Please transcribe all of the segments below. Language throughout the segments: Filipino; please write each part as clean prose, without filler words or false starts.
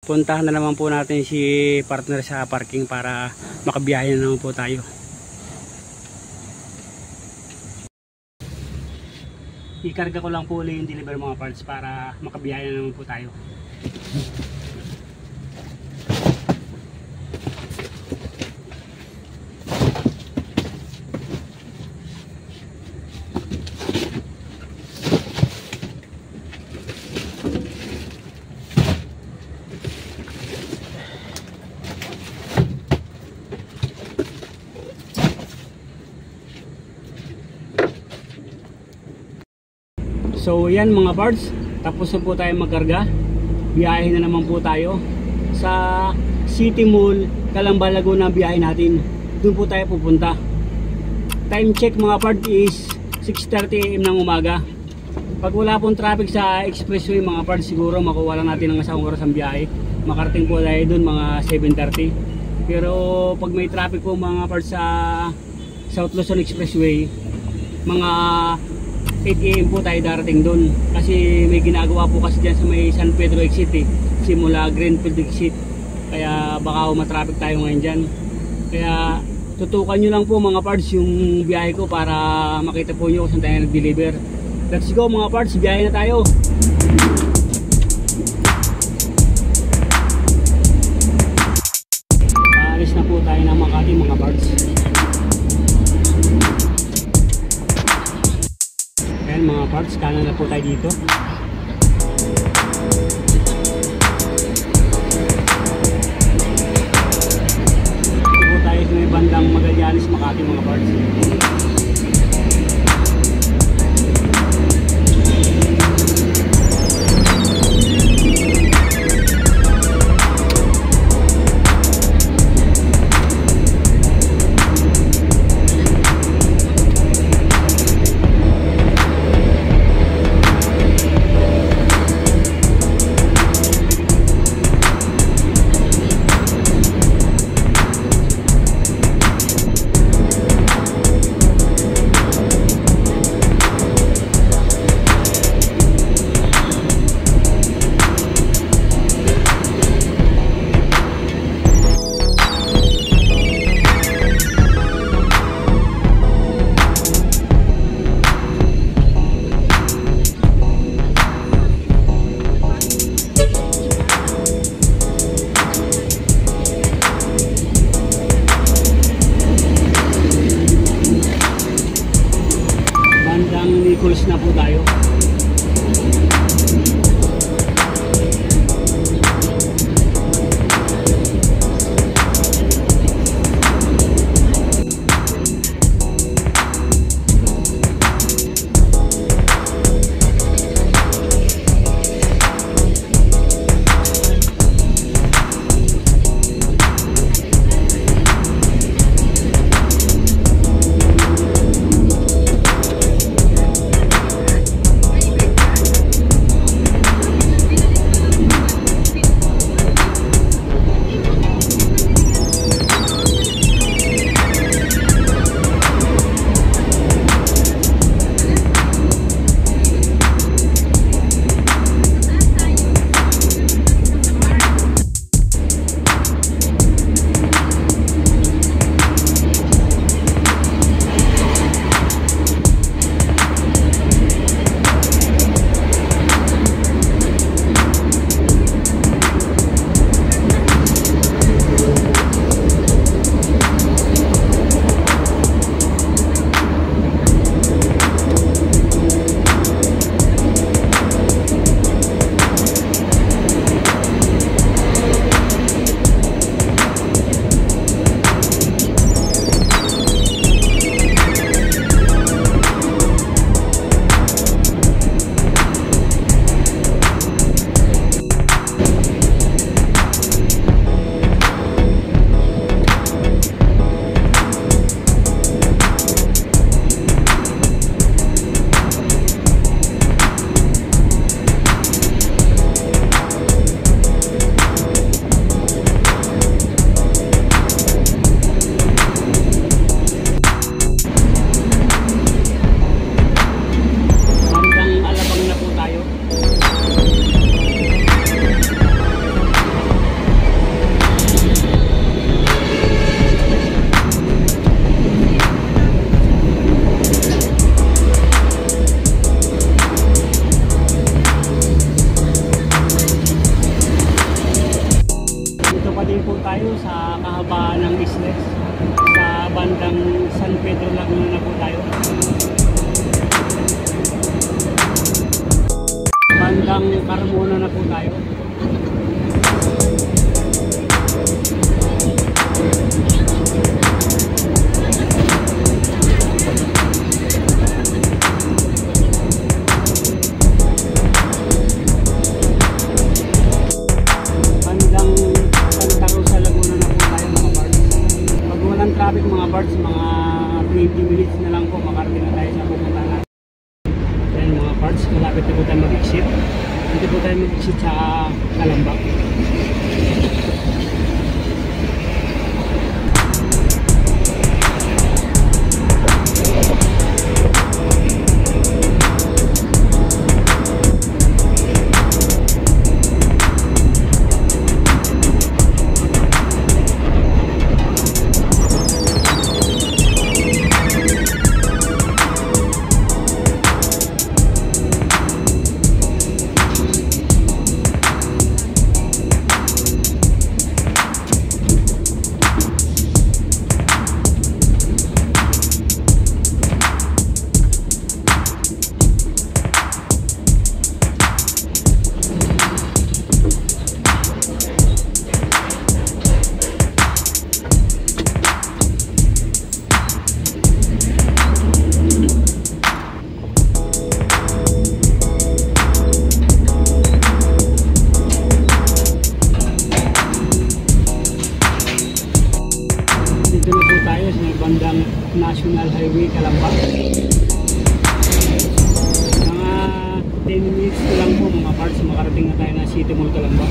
Puntahan na naman po natin si partner sa parking para makabiyahe na naman po tayo. Ikarga ko lang po ulit yung deliver mga parts para makabiyahe na naman po tayo. So yan mga parts, tapos na po tayo magkarga. Biyahe na naman po tayo sa City Mall, Calamba, Laguna. Biyahe natin, doon po tayo pupunta. Time check mga parts is 6:30 AM ng umaga. Pag wala pong traffic sa expressway mga parts, siguro makuha lang natin ng isang oras ang biyahe. Makarating po tayo doon mga 7:30. Pero pag may traffic po mga parts sa South Luzon Expressway, mga 8 AM po tayo darating doon kasi may ginagawa po kasi dyan sa may San Pedro exit simula Greenfield exit, kaya baka matraffic tayo ngayon dyan. Kaya tutukan nyo lang po mga parts yung biyahe ko para makita po nyo kung saan tayo nag-deliver. Let's go mga parts, biyahe na tayo. Alis na po tayo ng Makati mga parts. Mga parts, kanan na po tayo dito. Dito po tayo sa may bandang Magallanes, Makati mga parts. Ngayon po tayo sa kahabaan ng Isles, sa bandang San Pedro Laguna na po tayo. Bandang Carmona na po tayo. Traffic mga parts, mga 20 minutes na lang po makarating na tayo sa pupuntahan natin. Ayan mga parts, malapit na po tayo mag-exit. Dito po tayo mag-exit sa Calamba. Bandang National Highway Calamba. Mga 10 minutes na lang po mga parts, makarating na tayo na City Mall Calamba.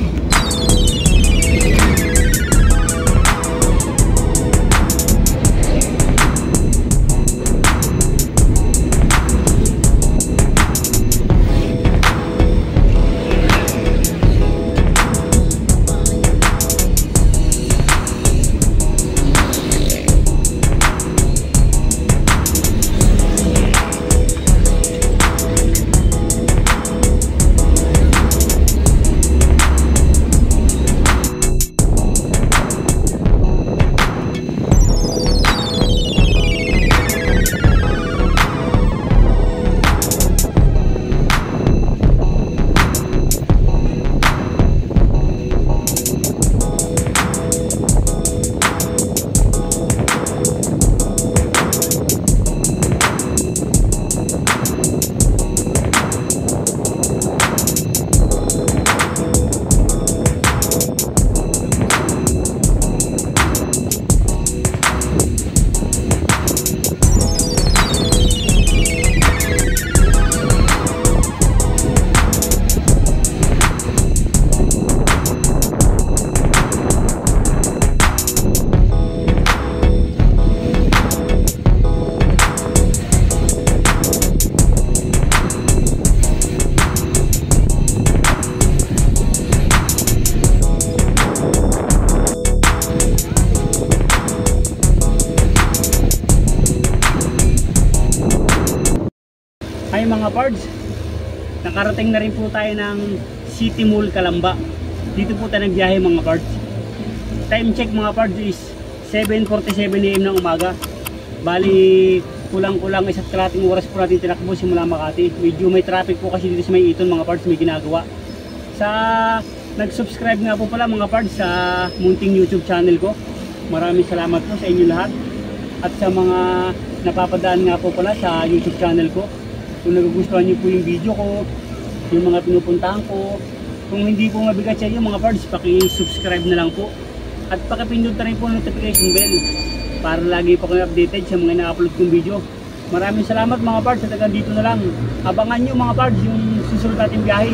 Ay mga pards, nakarating na rin po tayo ng City Mall Calamba. Dito po tayo nagbiyahe mga pards. Time check mga pards is 7:47 AM ng umaga. Bali kulang-kulang isa't kalating oras po natin tinakbo simula Makati. Medyo may traffic po kasi dito sa may Iton mga pards, may ginagawa. Sa nag-subscribe nga po pala mga pards sa munting YouTube channel ko, maraming salamat po sa inyo lahat. At sa mga napapadaan nga po pala sa YouTube channel ko, kung nagugustuhan niyo po yung video ko, yung mga pinupuntahan ko, kung hindi po mabigat sa inyo mga pards, paki-subscribe na lang po. At pakipindot na rin po ang notification bell para lagi po kayo updated sa mga na-upload kong video. Maraming salamat mga pards at hanggang dito na lang. Abangan nyo mga pards yung susunod nating biyahe.